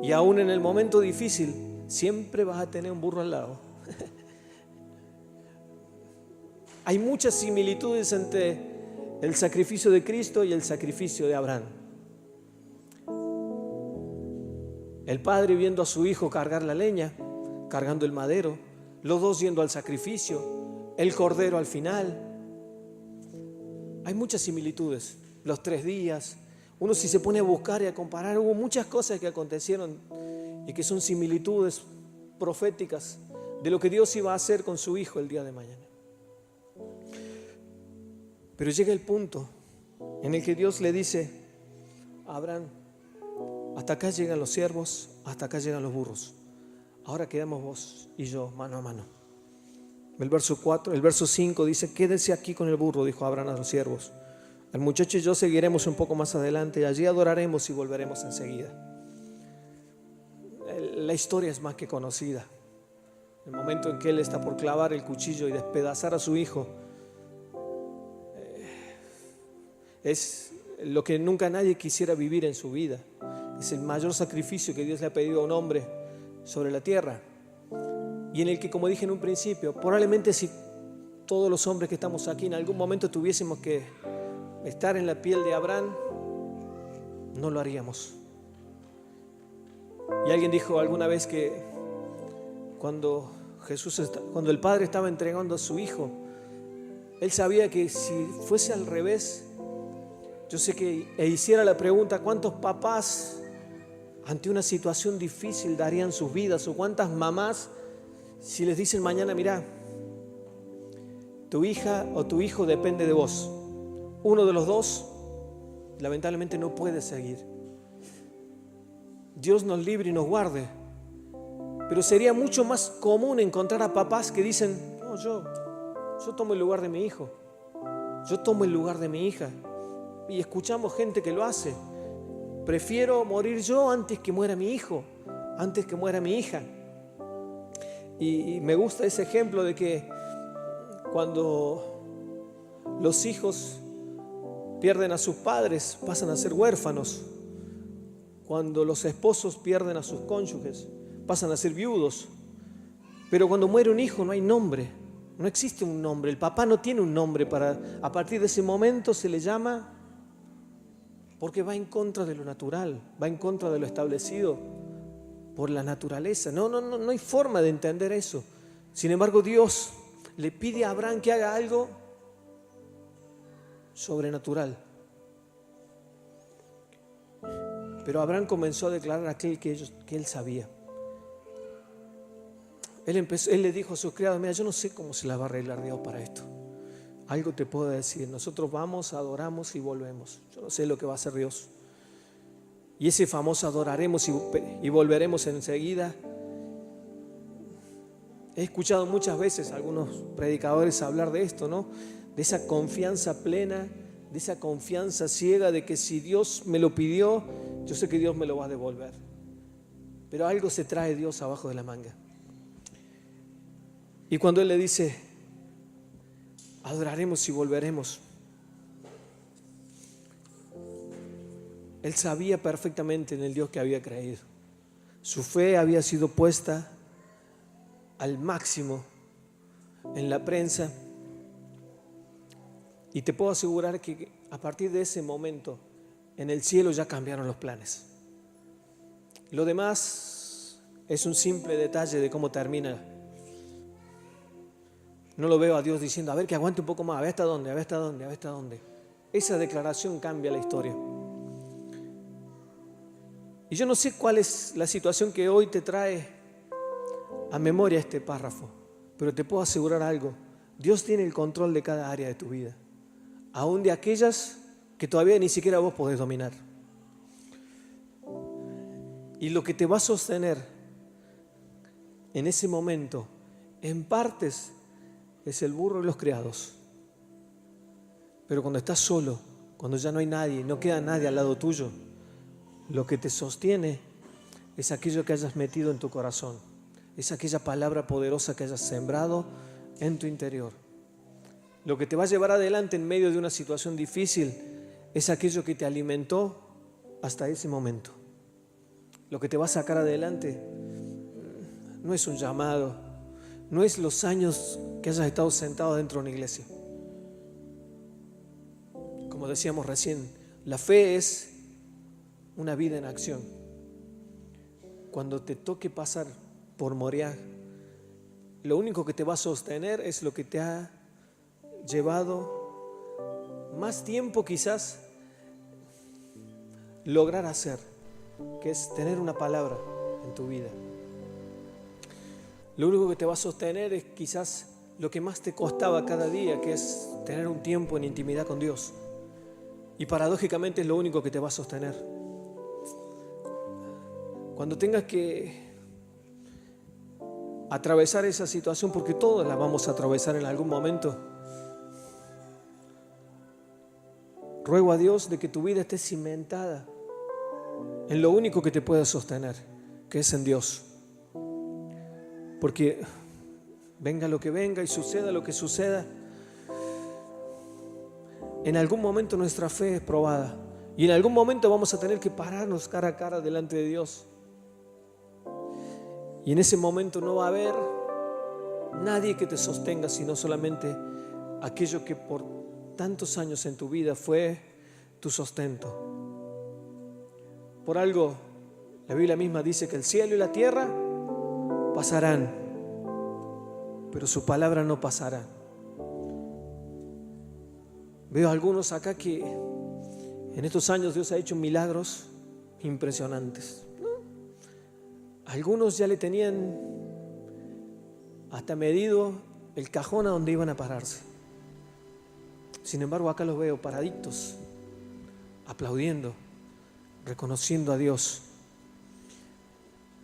Y aún en el momento difícil siempre vas a tener un burro al lado. Hay muchas similitudes entre el sacrificio de Cristo y el sacrificio de Abraham. El padre viendo a su hijo cargar la leña, cargando el madero, los dos yendo al sacrificio, el cordero al final. Hay muchas similitudes, los 3 días. Uno si se pone a buscar y a comparar, hubo muchas cosas que acontecieron y que son similitudes proféticas de lo que Dios iba a hacer con su hijo el día de mañana. Pero llega el punto en el que Dios le dice a Abraham: hasta acá llegan los siervos, hasta acá llegan los burros. Ahora quedamos vos y yo mano a mano. El verso 5 dice: quédense aquí con el burro, dijo Abraham a los siervos. El muchacho y yo seguiremos un poco más adelante y allí adoraremos y volveremos enseguida. La historia es más que conocida. El momento en que él está por clavar el cuchillo y despedazar a su hijo es lo que nunca nadie quisiera vivir en su vida. Es el mayor sacrificio que Dios le ha pedido a un hombre sobre la tierra, y en el que, como dije en un principio, probablemente si todos los hombres que estamos aquí en algún momento tuviésemos que estar en la piel de Abraham, no lo haríamos. Y alguien dijo alguna vez que cuando el Padre estaba entregando a su hijo, él sabía que si fuese al revés, yo sé que hiciera la pregunta: ¿cuántos papás ante una situación difícil darían sus vidas? ¿O cuántas mamás si les dicen mañana: mira, tu hija o tu hijo depende de vos, uno de los dos lamentablemente no puede seguir? Dios nos libre y nos guarde, pero sería mucho más común encontrar a papás que dicen: no, yo tomo el lugar de mi hijo, yo tomo el lugar de mi hija. Y escuchamos gente que lo hace: prefiero morir yo antes que muera mi hijo, antes que muera mi hija. Y me gusta ese ejemplo de que cuando los hijos pierden a sus padres, pasan a ser huérfanos. Cuando los esposos pierden a sus cónyuges, pasan a ser viudos. Pero cuando muere un hijo no hay nombre, no existe un nombre. El papá no tiene un nombre a partir de ese momento se le llama, porque va en contra de lo natural, va en contra de lo establecido por la naturaleza. No hay forma de entender eso. Sin embargo, Dios le pide a Abraham que haga algo sobrenatural. Pero Abraham comenzó a declarar aquel que él sabía. Él le dijo a sus criados: mira, yo no sé cómo se la va a arreglar Dios para esto. Algo te puedo decir: nosotros vamos, adoramos y volvemos. Yo no sé lo que va a hacer Dios. Y ese famoso adoraremos y volveremos enseguida. He escuchado muchas veces a algunos predicadores hablar de esto, ¿no? De esa confianza plena, de esa confianza ciega de que si Dios me lo pidió, yo sé que Dios me lo va a devolver. Pero algo se trae Dios abajo de la manga. Y cuando Él le dice: adoraremos y volveremos, Él sabía perfectamente en el Dios que había creído. Su fe había sido puesta al máximo en la prensa. Y te puedo asegurar que a partir de ese momento en el cielo ya cambiaron los planes. Lo demás es un simple detalle de cómo termina No lo veo a Dios diciendo, a ver que aguante un poco más, a ver hasta dónde, a ver hasta dónde, a ver hasta dónde. Esa declaración cambia la historia. Y yo no sé cuál es la situación que hoy te trae a memoria este párrafo, pero te puedo asegurar algo. Dios tiene el control de cada área de tu vida, aún de aquellas que todavía ni siquiera vos podés dominar. Y lo que te va a sostener en ese momento, en partes, es el burro y los criados. Pero cuando estás solo, cuando ya no hay nadie, no queda nadie al lado tuyo, lo que te sostiene es aquello que hayas metido en tu corazón, es aquella palabra poderosa que hayas sembrado en tu interior. Lo que te va a llevar adelante en medio de una situación difícil es aquello que te alimentó hasta ese momento. Lo que te va a sacar adelante no es un llamado, no es los años que hayas estado sentado dentro de una iglesia. Como decíamos recién, la fe es una vida en acción. Cuando te toque pasar por Moriah, lo único que te va a sostener es lo que te ha llevado más tiempo quizás lograr hacer, que es tener una palabra en tu vida. Lo único que te va a sostener es quizás lo que más te costaba cada día, que es tener un tiempo en intimidad con Dios. Y paradójicamente es lo único que te va a sostener. Cuando tengas que atravesar esa situación, porque todos la vamos a atravesar en algún momento, ruego a Dios de que tu vida esté cimentada en lo único que te puede sostener, que es en Dios. Porque venga lo que venga y suceda lo que suceda, en algún momento nuestra fe es probada y en algún momento vamos a tener que pararnos cara a cara delante de Dios. Y en ese momento no va a haber nadie que te sostenga, sino solamente aquello que por tantos años en tu vida fue tu sustento. Por algo, la Biblia misma dice que el cielo y la tierra pasarán, pero su palabra no pasará. Veo a algunos acá que en estos años Dios ha hecho milagros impresionantes. Algunos ya le tenían hasta medido el cajón a donde iban a pararse. Sin embargo, acá los veo paraditos, aplaudiendo, reconociendo a Dios.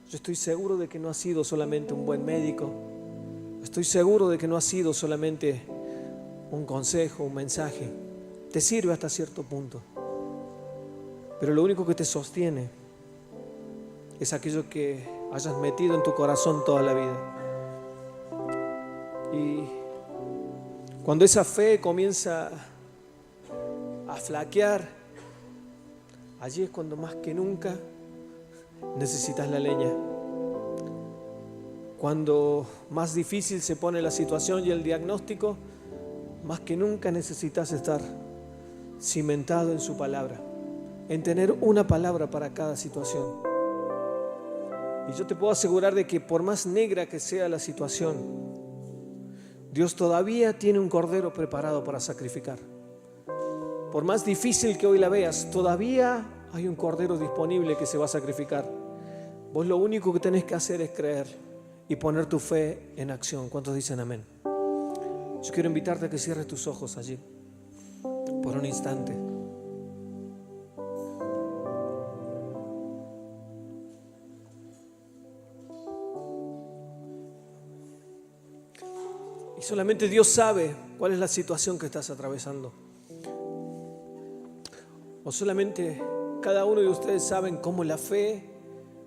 Yo estoy seguro de que no ha sido solamente un buen médico. Estoy seguro de que no ha sido solamente un consejo, un mensaje. Te sirve hasta cierto punto. Pero lo único que te sostiene es aquello que hayas metido en tu corazón toda la vida. Y cuando esa fe comienza a flaquear, allí es cuando más que nunca necesitas la leña. Cuando más difícil se pone la situación y el diagnóstico, más que nunca necesitas estar cimentado en su palabra, en tener una palabra para cada situación. Y yo te puedo asegurar de que por más negra que sea la situación, Dios todavía tiene un cordero preparado para sacrificar. Por más difícil que hoy la veas, todavía hay un cordero disponible que se va a sacrificar. Vos lo único que tenés que hacer es creer y poner tu fe en acción. ¿Cuántos dicen amén? Yo quiero invitarte a que cierres tus ojos allí por un instante. Y solamente Dios sabe cuál es la situación que estás atravesando. O solamente cada uno de ustedes saben cómo la fe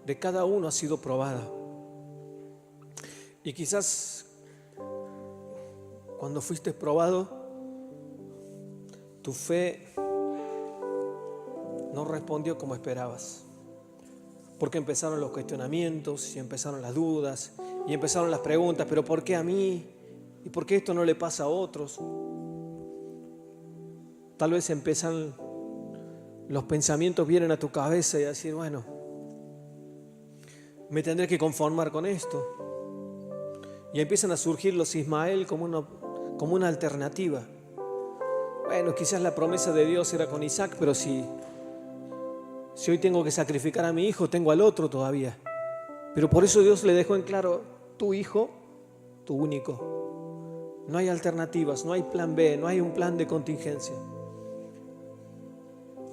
de cada uno ha sido probada. Y quizás cuando fuiste probado, tu fe no respondió como esperabas. Porque empezaron los cuestionamientos y empezaron las dudas y empezaron las preguntas, pero ¿por qué a mí? ¿Y por qué esto no le pasa a otros? Tal vez empiezan los pensamientos, vienen a tu cabeza y decir, bueno, me tendré que conformar con esto. Y empiezan a surgir los Ismael como una alternativa. Bueno, quizás la promesa de Dios era con Isaac, pero si hoy tengo que sacrificar a mi hijo, tengo al otro todavía. Pero por eso Dios le dejó en claro: tu hijo, tu único. No hay alternativas, no hay plan B, no hay un plan de contingencia.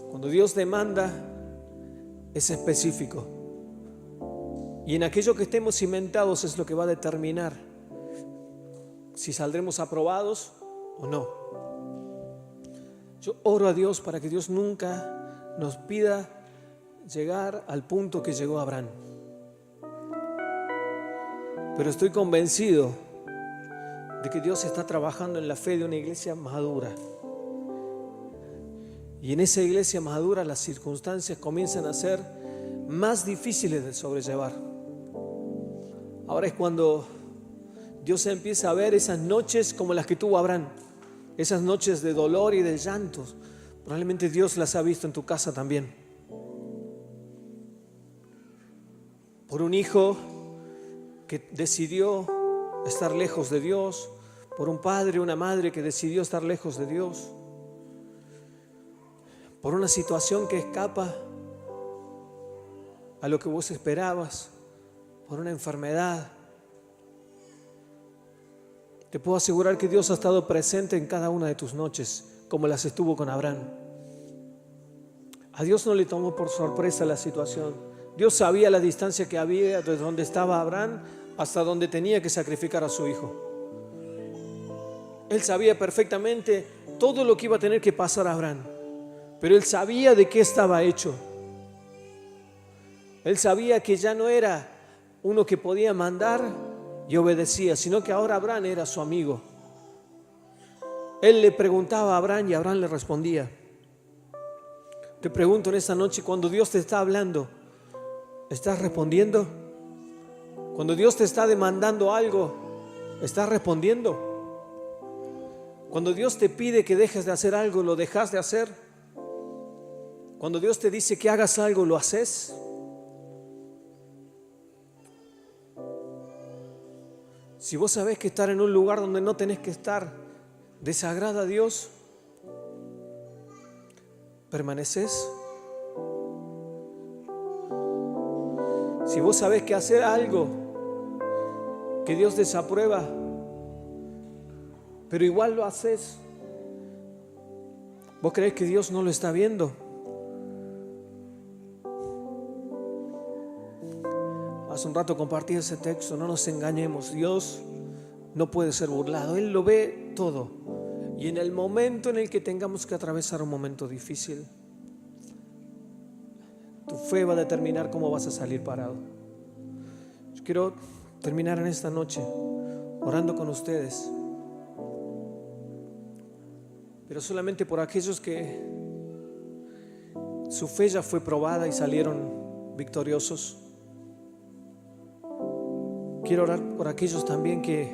Cuando Dios demanda, es específico. Y en aquello que estemos cimentados es lo que va a determinar si saldremos aprobados o no. Yo oro a Dios para que Dios nunca nos pida llegar al punto que llegó Abraham. Pero estoy convencido de que Dios está trabajando en la fe de una iglesia madura. Y en esa iglesia madura las circunstancias comienzan a ser más difíciles de sobrellevar. Ahora es cuando Dios empieza a ver esas noches como las que tuvo Abraham, esas noches de dolor y de llantos. Probablemente Dios las ha visto en tu casa también. Por un hijo que decidió estar lejos de Dios, por un padre, una madre que decidió estar lejos de Dios, por una situación que escapa a lo que vos esperabas, por una enfermedad. Te puedo asegurar que Dios ha estado presente en cada una de tus noches, como las estuvo con Abraham. A Dios no le tomó por sorpresa la situación. Dios sabía la distancia que había desde donde estaba Abraham hasta donde tenía que sacrificar a su hijo. Él sabía perfectamente todo lo que iba a tener que pasar a Abraham, pero él sabía de qué estaba hecho. Él sabía que ya no era uno que podía mandar y obedecía, sino que ahora Abraham era su amigo. Él le preguntaba a Abraham y Abraham le respondía. Te pregunto en esta noche, cuando Dios te está hablando, ¿estás respondiendo? Cuando Dios te está demandando algo, ¿estás respondiendo? Cuando Dios te pide que dejes de hacer algo, ¿lo dejas de hacer? Cuando Dios te dice que hagas algo, ¿lo haces? Si vos sabés que estar en un lugar donde no tenés que estar desagrada a Dios, ¿permaneces? Si vos sabés que hacer algo que Dios desaprueba, pero igual lo haces, ¿vos creés que Dios no lo está viendo? Hace un rato compartí ese texto, no nos engañemos, Dios no puede ser burlado, Él lo ve todo. Y en el momento en el que tengamos que atravesar un momento difícil, tu fe va a determinar cómo vas a salir parado. Yo quiero terminar en esta noche orando con ustedes, pero solamente por aquellos que su fe ya fue probada y salieron victoriosos. Quiero orar por aquellos también que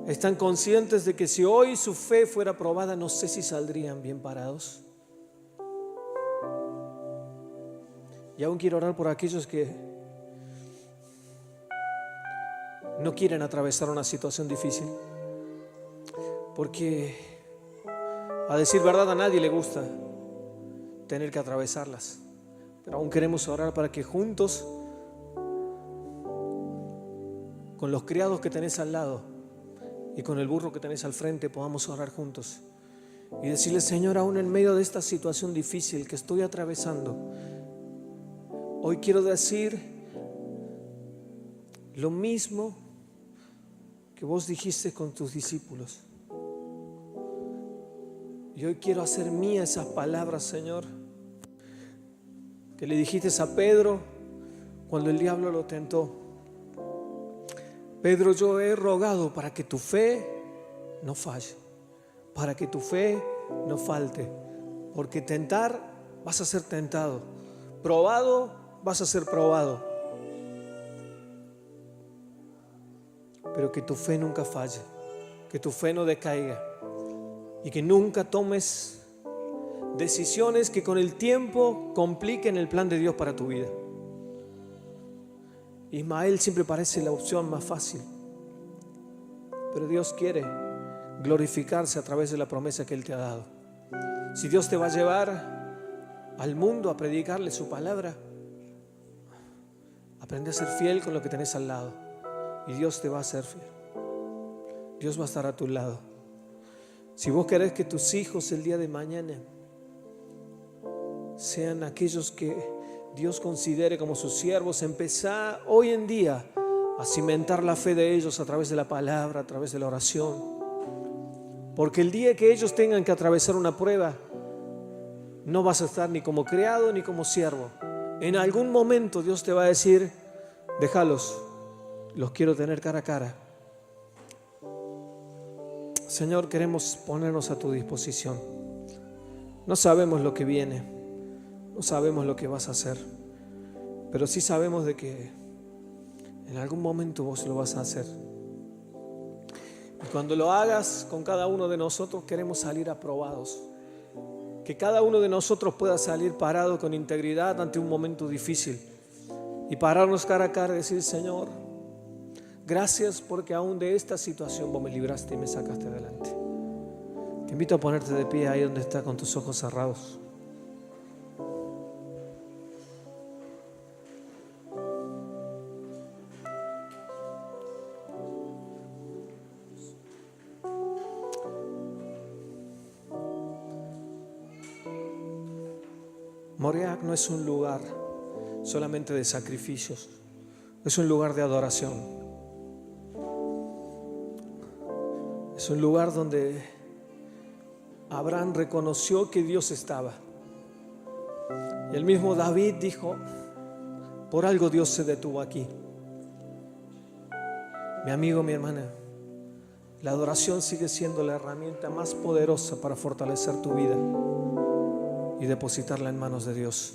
están conscientes de que si hoy su fe fuera probada, no sé si saldrían bien parados. Y aún quiero orar por aquellos que no quieren atravesar una situación difícil, porque a decir verdad a nadie le gusta tener que atravesarlas, pero aún queremos orar para que juntos, con los criados que tenés al lado y con el burro que tenés al frente, podamos orar juntos y decirle: Señor, aún en medio de esta situación difícil que estoy atravesando, hoy quiero decir lo mismo que vos dijiste con tus discípulos. Y hoy quiero hacer mía esas palabras, Señor, que le dijiste a Pedro cuando el diablo lo tentó. Pedro, yo he rogado para que tu fe no falle, para que tu fe no falte, porque tentar vas a ser tentado, probado vas a ser probado, pero que tu fe nunca falle, que tu fe no decaiga y que nunca tomes decisiones que con el tiempo compliquen el plan de Dios para tu vida. Ismael siempre parece la opción más fácil, pero Dios quiere glorificarse a través de la promesa que Él te ha dado. Si Dios te va a llevar al mundo a predicarle su palabra, aprende a ser fiel con lo que tenés al lado, y Dios te va a hacer fiel. Dios va a estar a tu lado. Si vos querés que tus hijos el día de mañana sean aquellos que Dios considere como sus siervos, empezá hoy en día a cimentar la fe de ellos a través de la palabra, a través de la oración. Porque el día que ellos tengan que atravesar una prueba, no vas a estar ni como criado ni como siervo. En algún momento Dios te va a decir: déjalos, los quiero tener cara a cara. Señor, queremos ponernos a tu disposición. No sabemos lo que viene, no sabemos lo que vas a hacer, pero sí sabemos de que en algún momento vos lo vas a hacer. Y cuando lo hagas con cada uno de nosotros, queremos salir aprobados. Que cada uno de nosotros pueda salir parado con integridad ante un momento difícil y pararnos cara a cara y decir: Señor, gracias porque aún de esta situación vos me libraste y me sacaste adelante. Te invito a ponerte de pie ahí donde estás con tus ojos cerrados. Moriah no es un lugar solamente de sacrificios, es un lugar de adoración. Es un lugar donde Abraham reconoció que Dios estaba. Y el mismo David dijo: por algo Dios se detuvo aquí. Mi amigo, mi hermana, la adoración sigue siendo la herramienta más poderosa para fortalecer tu vida y depositarla en manos de Dios.